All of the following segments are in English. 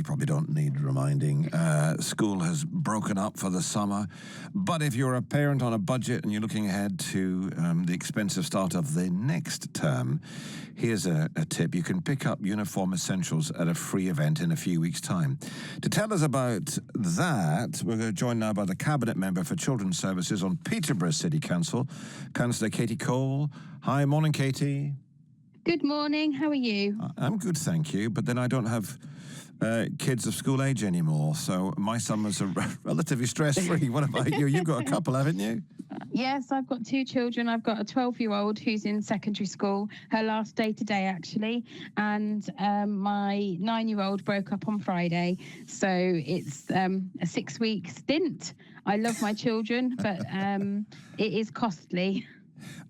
you probably don't need reminding. School has broken up for the summer. But if you're a parent on a budget and you're looking ahead to the expensive start of the next term, here's a tip. You can pick up uniform essentials at a free event in a few weeks' time. To tell us about that, we're joined now by the Cabinet Member for Children's Services on Peterborough City Council, Councillor Katy Cole. Hi, morning, Katy. Good morning, how are you? I'm good, thank you, but then I don't have kids of school age anymore, so my summers are relatively stress-free. What about you? You've got a couple, haven't you? Yes, I've got two children. I've got a 12-year-old who's in secondary school, her last day today actually, and my 9-year-old broke up on Friday, so it's a 6-week stint. I love my children, but it is costly.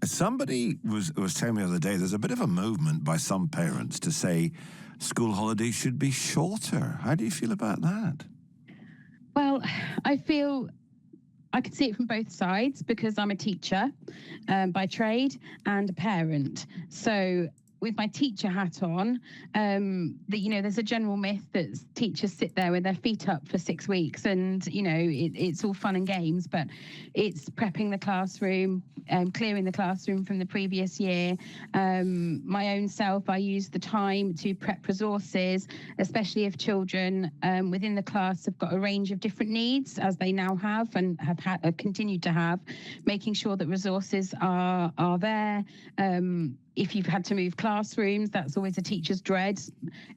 Somebody was telling me the other day, there's a bit of a movement by some parents to say school holidays should be shorter. How do you feel about that? Well, I feel I can see it from both sides because I'm a teacher by trade and a parent. So with my teacher hat on, there's a general myth that teachers sit there with their feet up for 6 weeks and, it's all fun and games, but it's prepping the classroom, clearing the classroom from the previous year. My own self, I use the time to prep resources, especially if children within the class have got a range of different needs, as they now have and have continued to have, making sure that resources are there. If you've had to move classrooms, that's always a teacher's dread.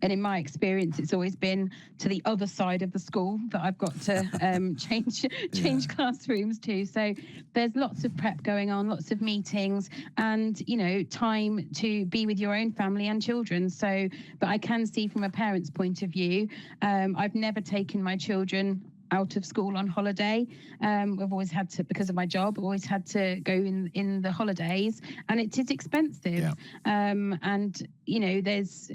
And in my experience, it's always been to the other side of the school that I've got to change classrooms to. So there's lots of prep going on, lots of meetings and, time to be with your own family and children. So, but I can see from a parent's point of view, I've never taken my children out of school on holiday. We've always had to, because of my job, always had to go in the holidays, and it is expensive. Yeah. And there's,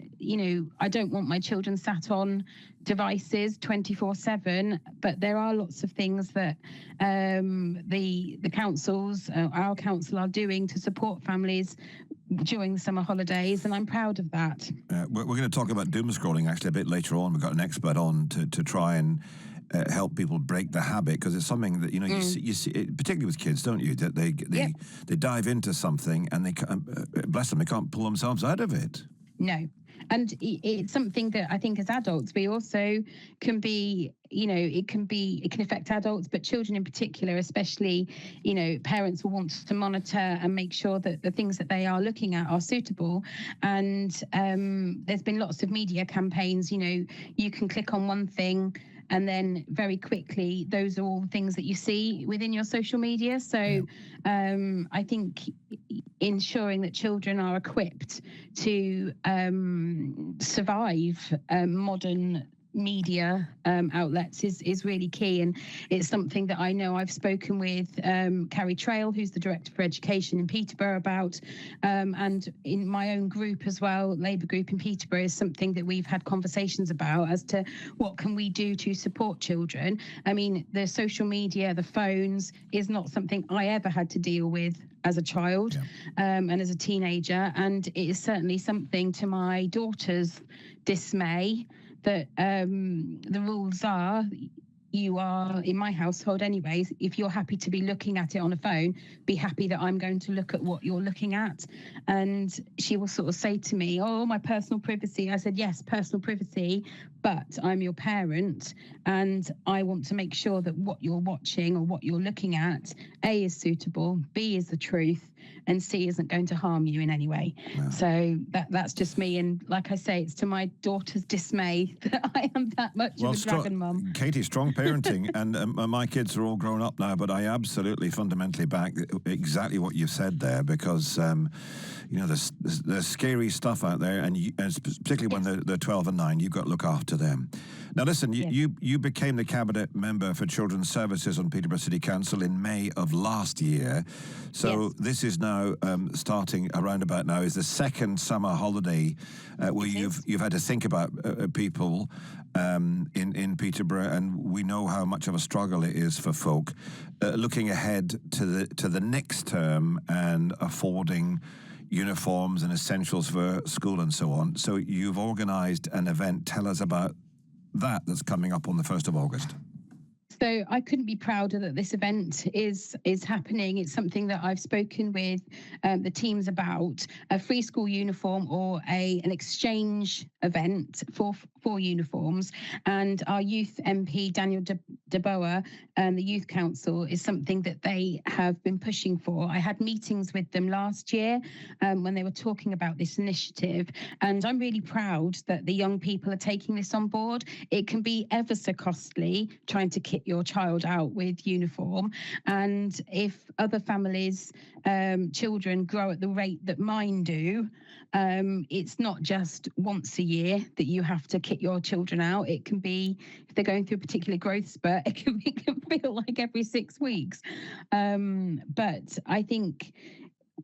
I don't want my children sat on devices 24/7, but there are lots of things that the councils, our council, are doing to support families during the summer holidays, and I'm proud of that. We're going to talk about doom scrolling actually a bit later on. We've got an expert on to try and help people break the habit, because it's something that you see, particularly with kids, don't you? That they dive into something and they bless them, they can't pull themselves out of it. No, and it's something that I think as adults we also can be. It can affect adults, but children in particular, especially, parents will want to monitor and make sure that the things that they are looking at are suitable. And there's been lots of media campaigns. You can click on one thing, and then very quickly, those are all things that you see within your social media. So I think ensuring that children are equipped to survive modern media outlets is really key, and it's something that I know I've spoken with Carrie Trail, who's the Director for Education in Peterborough, about, and in my own group as well, Labour group in Peterborough, is something that we've had conversations about as to what can we do to support children. I mean, the social media, the phones, is not something I ever had to deal with as a child and as a teenager, and it is certainly something, to my daughter's dismay, that the rules are, you are, in my household anyways, if you're happy to be looking at it on a phone, be happy that I'm going to look at what you're looking at. And she will sort of say to me, oh, my personal privacy. I said, yes, personal privacy, but I'm your parent and I want to make sure that what you're watching or what you're looking at, A, is suitable, B, is the truth, and C, isn't going to harm you in any way. Wow. So that's just me. And like I say, it's to my daughter's dismay that I am that much of a dragon mum. Katie, strong parenting. And my kids are all grown up now, but I absolutely fundamentally back exactly what you've said there, because there's scary stuff out there, and particularly when they're 12 and 9, you've got to look after them. Now listen, you became the Cabinet Member for Children's Services on Peterborough City Council in May of last year. So this is now starting around about now is the second summer holiday where you've had to think about people in Peterborough, and we know how much of a struggle it is for folk looking ahead to the next term and affording uniforms and essentials for school and so on. So you've organised an event. Tell us about that's coming up on the 1st of August? So I couldn't be prouder that this event is happening. It's something that I've spoken with the teams about, a free school uniform or an exchange event for uniforms. And our youth MP, Daniel DeBoer, the Youth Council, is something that they have been pushing for. I had meetings with them last year when they were talking about this initiative. And I'm really proud that the young people are taking this on board. It can be ever so costly trying to kit your child out with uniform. And if other families' children grow at the rate that mine do, it's not just once a year that you have to kit your children out. It can be, if they're going through a particular growth spurt, it can feel like every 6 weeks. But I think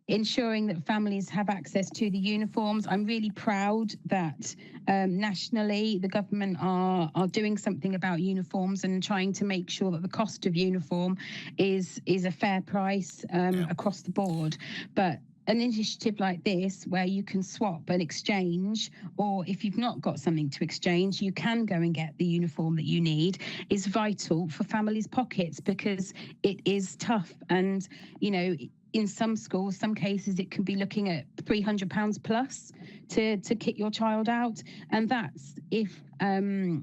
ensuring that families have access to the uniforms. I'm really proud that nationally the government are doing something about uniforms and trying to make sure that the cost of uniform is a fair price across the board. But an initiative like this, where you can swap and exchange, or if you've not got something to exchange, you can go and get the uniform that you need, is vital for families' pockets, because it is tough. And, you know, in some schools, some cases, it can be looking at £300 plus to kit your child out. And that's if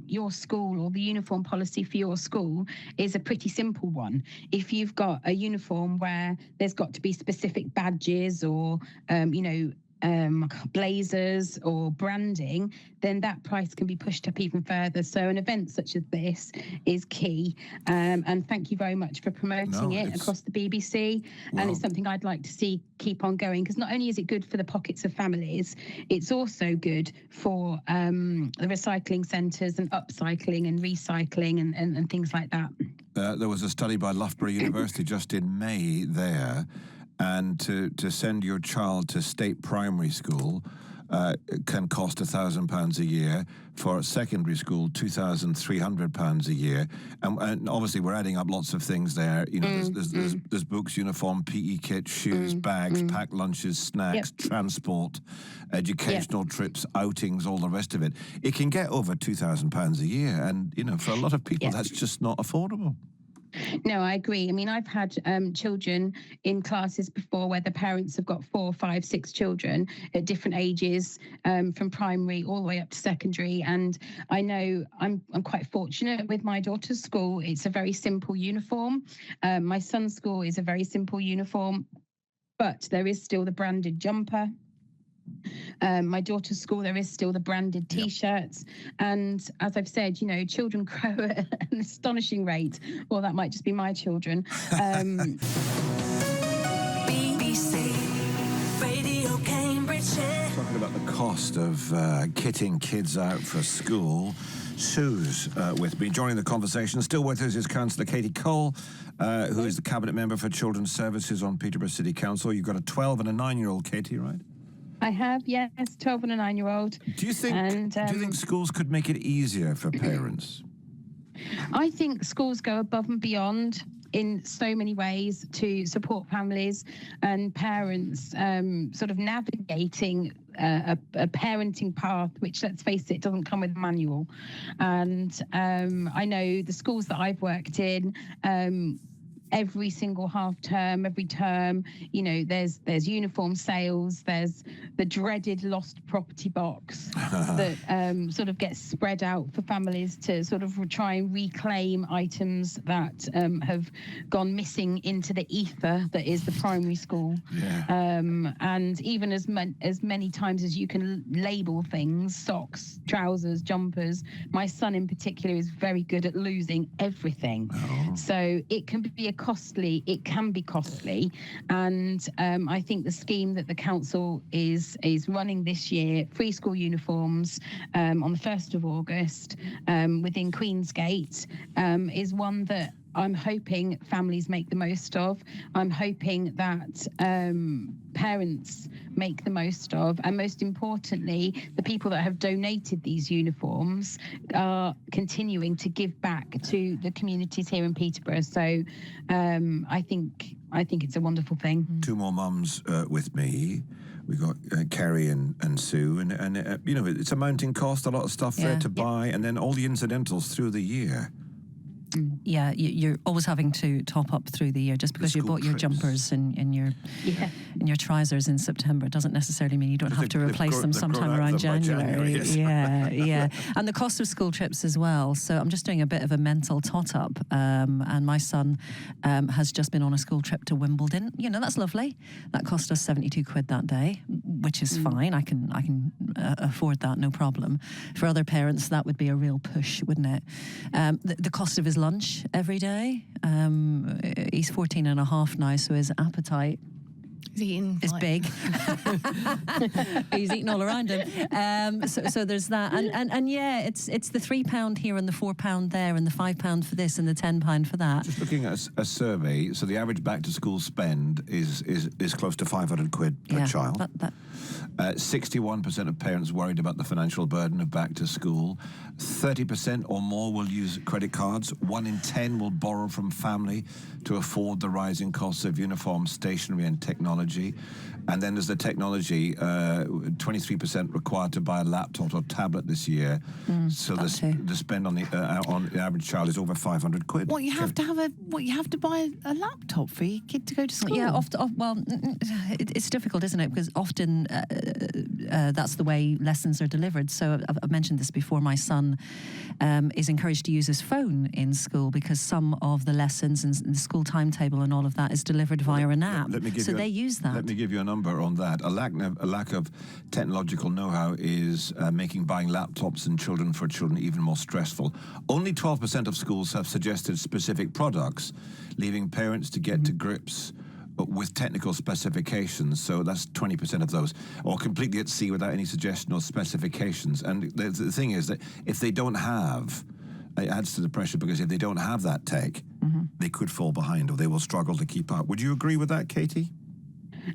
your school or the uniform policy for your school is a pretty simple one. If you've got a uniform where there's got to be specific badges or, blazers or branding, then that price can be pushed up even further. So an event such as this is key. And thank you very much for promoting it across the BBC. And it's something I'd like to see keep on going, because not only is it good for the pockets of families, it's also good for the recycling centres and upcycling and recycling and things like that. There was a study by Loughborough University just in May there, and to send your child to state primary school can cost £1,000 a year. For secondary school, £2,300 a year. And obviously we're adding up lots of things there. You know, there's books, uniform, PE kits, shoes, bags, packed lunches, snacks, transport, educational trips, outings, all the rest of it. It can get over £2,000 a year. And, you know, for a lot of people, that's just not affordable. No, I agree. I mean, I've had children in classes before where the parents have got 4, 5, 6 children at different ages, from primary all the way up to secondary. And I know I'm quite fortunate with my daughter's school. It's a very simple uniform. My son's school is a very simple uniform, but there is still the branded jumper. My daughter's school, there is still the branded T-shirts. And as I've said, you know, children grow at an astonishing rate. Well, that might just be my children. BBC Radio Cambridgeshire. Talking about the cost of kitting kids out for school. Sue's with me, joining the conversation. Still with us is Councillor Katy Cole, who is the Cabinet Member for Children's Services on Peterborough City Council. You've got a 12 and a 9-year-old, Katy, right? I have, yes, 12 and a 9-year-old. Do you think schools could make it easier for parents? I think schools go above and beyond in so many ways to support families and parents sort of navigating a parenting path, which, let's face it, doesn't come with a manual. And I know the schools that I've worked in, every single half term, every term, you know, there's uniform sales, there's the dreaded lost property box that sort of gets spread out for families to sort of try and reclaim items that have gone missing into the ether that is the primary school. And even as many times as you can label things, socks, trousers, jumpers, my son in particular is very good at losing everything. So it can be costly, and I think the scheme that the council is running this year, free school uniforms on the 1st of August within Queensgate, is one that I'm hoping families make the most of. I'm hoping that parents make the most of, and most importantly, the people that have donated these uniforms are continuing to give back to the communities here in Peterborough. So I think it's a wonderful thing. 2 more mums with me. We've got Kerry and Sue, and you know, it's a mounting cost, a lot of stuff there to buy, and then all the incidentals through the year. Yeah, you're always having to top up through the year. Just because you bought your jumpers and your trousers in September doesn't necessarily mean you don't have to replace them sometime around January. Yeah. And the cost of school trips as well. So I'm just doing a bit of a mental tot-up. And my son has just been on a school trip to Wimbledon. You know, that's lovely. That cost us 72 quid that day, which is fine. I can afford that, no problem. For other parents, that would be a real push, wouldn't it? The cost of his lunch every day. He's 14 and a half now, so his appetite is big. He's eating all around him. So there's that, and yeah, it's the £3 here and the £4 there and the £5 for this and the £10 for that. Just looking at a survey, so the average back to school spend is close to 500 quid per child. 61% of parents worried about the financial burden of back to school. 30% or more will use credit cards. 1 in 10 will borrow from family to afford the rising costs of uniforms, stationery and technology. And then there's the technology, 23% required to buy a laptop or tablet this year. So the spend on the average child is over 500 quid. What you have to buy a laptop for your kid to go to school? Yeah, it's difficult, isn't it? Because often that's the way lessons are delivered. So I've mentioned this before. My son is encouraged to use his phone in school because some of the lessons and the school timetable and all of that is delivered via an app. They use that. Let me give you a number on that. A lack of technological know-how is making buying laptops and for children even more stressful. Only 12% of schools have suggested specific products, leaving parents to get to grips with technical specifications. So that's 20% of those, or completely at sea without any suggestion or specifications. And the thing is that if they don't have, it adds to the pressure, because if they don't have that tech, they could fall behind or they will struggle to keep up. Would you agree with that, Katie?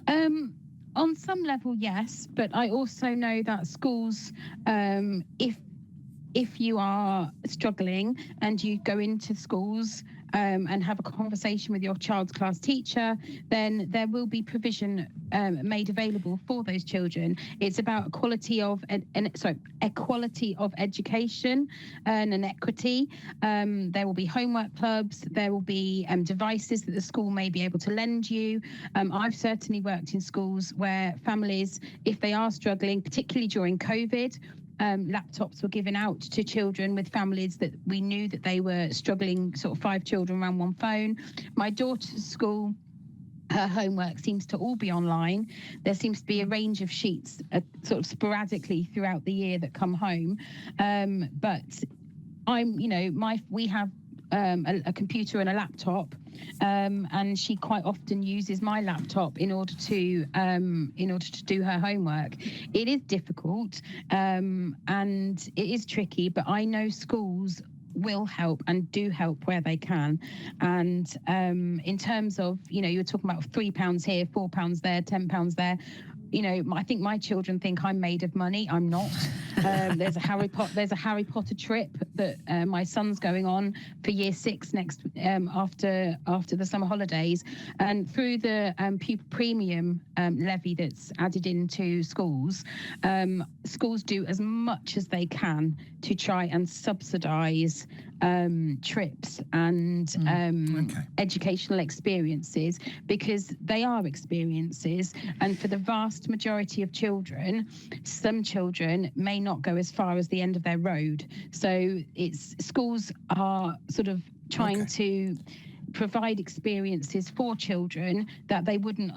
On some level, yes, but I also know that schools, if you are struggling and you go into schools and have a conversation with your child's class teacher, then there will be provision made available for those children. It's about equality of education and an equity. There will be homework clubs. There will be devices that the school may be able to lend you. I've certainly worked in schools where families, if they are struggling, particularly during COVID, laptops were given out to children with families that we knew that they were struggling, sort of 5 children around one phone. My daughter's school, her homework seems to all be online. There seems to be a range of sheets sort of sporadically throughout the year that come home. But we have a computer and a laptop, and she quite often uses my laptop in order to do her homework. It is difficult, and it is tricky, but I know schools will help and do help where they can. And in terms of, you're talking about £3 here, £4 there, £10 there. I think my children think I'm made of money. I'm not. There's a Harry Potter trip that my son's going on for year 6 next after the summer holidays, and through the pupil premium levy that's added into schools, schools do as much as they can to try and subsidise trips and educational experiences, because they are experiences, and for the vast majority of children, some children may not go as far as the end of their road. So schools are sort of trying to provide experiences for children that they wouldn't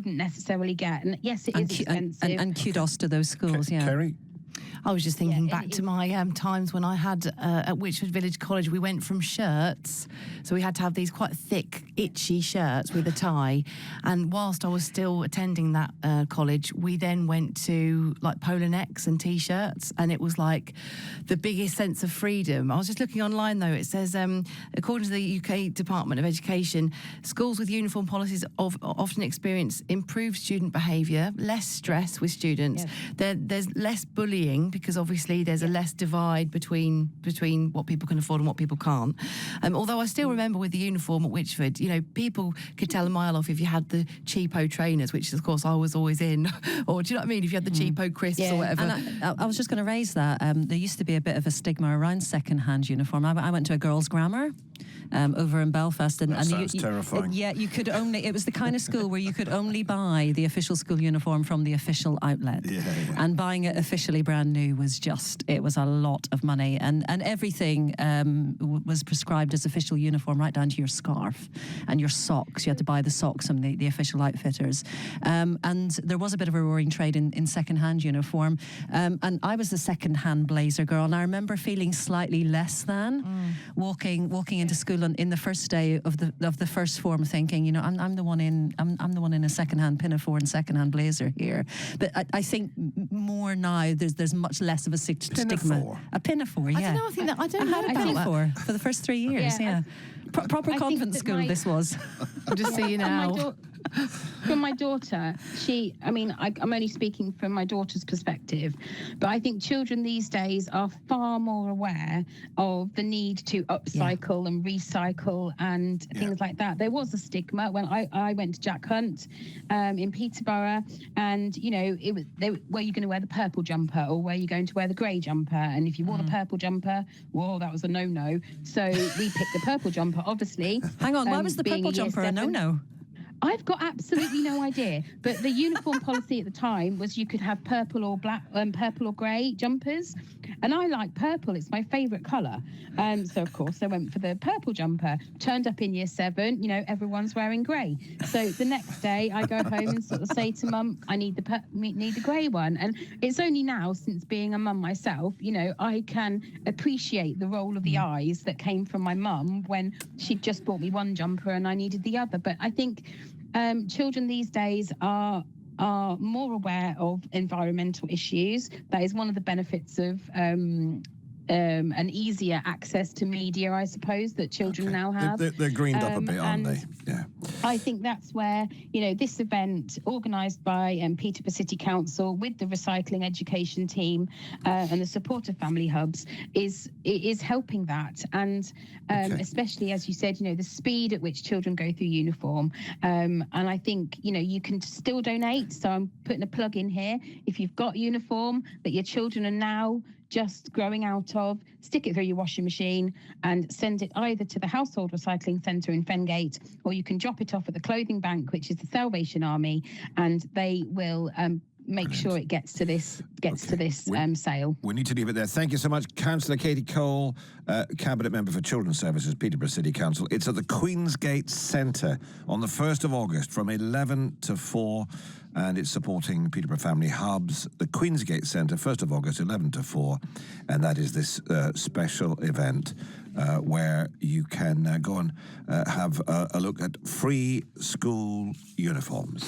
necessarily get. And yes, it is expensive. And kudos to those schools. Kerry? I was just thinking back to my times when I had at Witchford Village College. We went from shirts, so we had to have these quite thick, itchy shirts with a tie. And whilst I was still attending that college, we then went to like polar necks and t-shirts, and it was like the biggest sense of freedom. I was just looking online though. It says, according to the UK Department of Education, schools with uniform policies often experience improved student behaviour, less stress with students. There's less bullying worrying because obviously there's a less divide between what people can afford and what people can't. Although I still remember with the uniform at Whitchford, you know, people could tell a mile off if you had the cheapo trainers, which of course I was always in, or do you know what I mean? If you had the cheapo crisps or whatever. And I was just going to raise that. There used to be a bit of a stigma around second-hand uniform. I went to a girls' grammar over in Belfast, and sounds terrifying. You could only. It was the kind of school where you could only buy the official school uniform from the official outlet, and buying it officially brand new was it was a lot of money, and everything was prescribed as official uniform, right down to your scarf and your socks. You had to buy the socks from the official outfitters, and there was a bit of a roaring trade in second-hand uniform, and I was the second-hand blazer girl, and I remember feeling slightly less than walking into school in the first day of the first form, thinking, you know, I'm the one in a second-hand pinafore and second-hand blazer here. But I think more now there's much less of a stigma. A pinafore, yeah. I don't know. I don't know about pinafore for the first 3 years. Yeah. Proper convent school. This was. I'm just seeing now. From my daughter, I'm only speaking from my daughter's perspective, but I think children these days are far more aware of the need to upcycle and recycle and things like that. There was a stigma when I went to Jack Hunt in Peterborough, and you know, were you going to wear the purple jumper or were you going to wear the grey jumper? And if you wore the purple jumper, whoa, that was a no-no. So we picked the purple jumper, obviously. Hang on, why was the purple jumper a no-no? I've got absolutely no idea, but the uniform policy at the time was you could have purple or black, purple or grey jumpers, and I like purple. It's my favourite colour. So of course I went for the purple jumper. Turned up in year 7, you know, everyone's wearing grey. So the next day I go home and sort of say to Mum, I need the grey one. And it's only now, since being a mum myself, you know, I can appreciate the roll of the eyes that came from my mum when she'd just bought me one jumper and I needed the other. But I think children these days are more aware of environmental issues. That is one of the benefits of an easier access to media, I suppose, that children now have. They're greened up a bit, aren't they? Yeah. I think that's where, you know, this event organised by Peterborough City Council with the recycling education team and the support of family hubs is helping that. And especially, as you said, you know, the speed at which children go through uniform. And I think, you know, you can still donate. So I'm putting a plug in here. If you've got uniform that your children are now just growing out of, stick it through your washing machine and send it either to the Household Recycling Centre in Fengate, or you can drop it off at the Clothing Bank, which is the Salvation Army, and they will make sure it gets to this sale. We need to leave it there. Thank you so much, Councillor Katy Cole, Cabinet Member for Children's Services, Peterborough City Council. It's at the Queensgate Centre on the 1st of August from 11 to 4, and it's supporting Peterborough Family Hubs. The Queensgate Centre, 1st of August, 11 to 4, and that is this special event where you can go and have a look at free school uniforms.